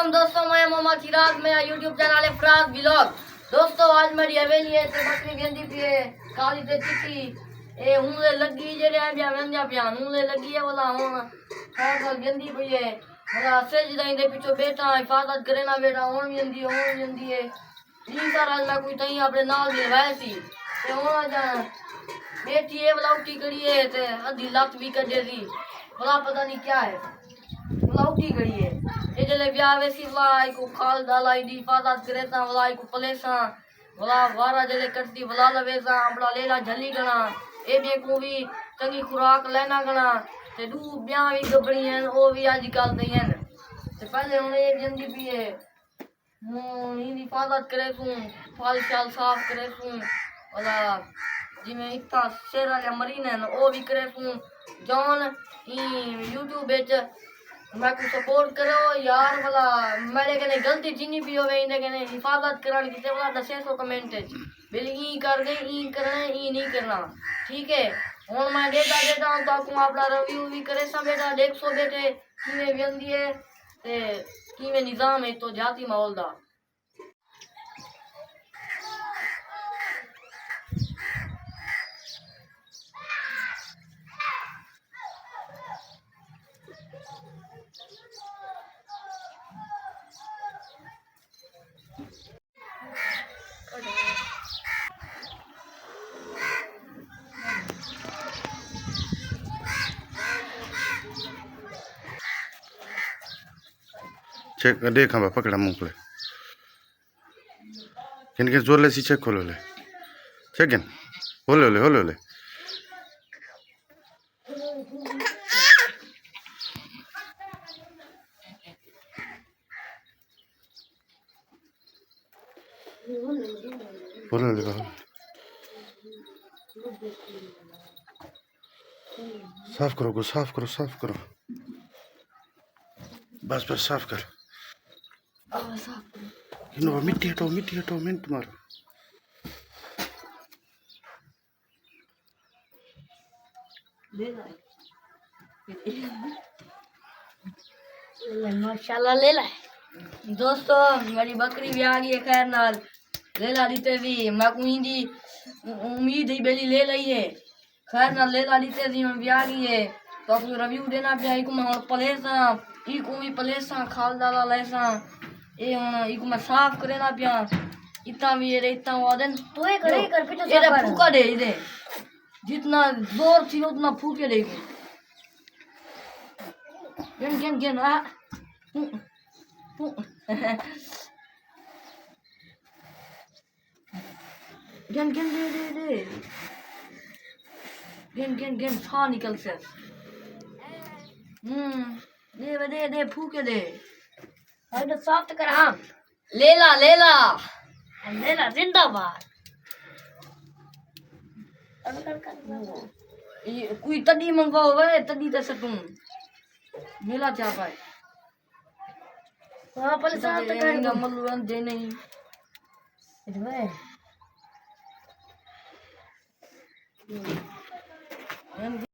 वालेकुम दोस्तों, मैं मोहम्मद सिराज, मेरा यूट्यूब चैनल है फराज व्लॉग। दोस्तों आज मेरी हवेली है ते बकरी वेंदी पी है काली ते चिट्टी ए हुंले लगी जेड़े आ वेंदा पिया हुंले लगी है वाला हुन साल वेंदी पई है वाला सेज दाइंदे पिछो बेटा हिफाजत करे ना बेटा हुन वेंदी है जी सारा मैं कोई तई अपने नाल दे वैसी ते हुन जा बेटी है वाला उठी कड़ी है ते आधी लात भी कर दे दी वाला पता नहीं क्या है वाला उठी कड़ी है ये जले ब्याह वैसी वाला को खाल डालाई दी हिफाजत करे ता वाला को पलेसा वाला वारा जले करती वाला लवेसा अपना लेला झली गना ए बे को भी चंगी खुराक लेना गना ते दू ब्याह भी गबड़ी हैं ओ भी आजकल नहीं हैं ते पहले हुन एक जंदी भी है इन हिफाजत करे सू फाल शाल साफ करे सू वाला जिमें इतना शेर वाले मरीन है ओ भी करे सू जॉन यूट्यूब बेच मैं को सपोर्ट करो यार वाला मेरे कने गलती जिनी भी होवे इने कने हिफाजत कराने की वाला 10 कमेंट है बेली ई कर दे ई करना ई नहीं करना ठीक है हुन मैं देता हूं तो आपको अपना रिव्यू भी करे सा बेटा 150 बेटे किने वेंदी है ते किने निजाम है तो जाती माहौल दा चेक देख हम पकड़ा मुंह ले किनके जोर ले सी चेक खोलो ले चेक इन होले होले साफ करो बस साफ कर मिट्टी हटो मिनट मारो माशाल्लाह ले ला दोस्तों मेरी बकरी भी आ गई है खैर नाल ले ला दीते भी मैं कोई दी उम्मीद ही बेली ले लई है खैर नाल ले ला दीते भी हम भी आ गई है तो आपको रिव्यू देना पिया इको मैं प्लेसा इको भी प्लेसा खाल डाला लेसा ए हुन इको मैं साफ करे ना पिया इतना भी ये इतना वादन तो ये करे कर पिछो साफ कर फूका दे इधे जितना जोर थी उतना फूके देगी गेन आ गेन दे छा निकल से दे फूके दे अरे साफ कर हाँ लेला जिंदाबाद कोई तड़ी मंगवाओ वे तड़ी दे सकूं मेला क्या पाए वहां पर साफ कर मल्लू दे नहीं इधर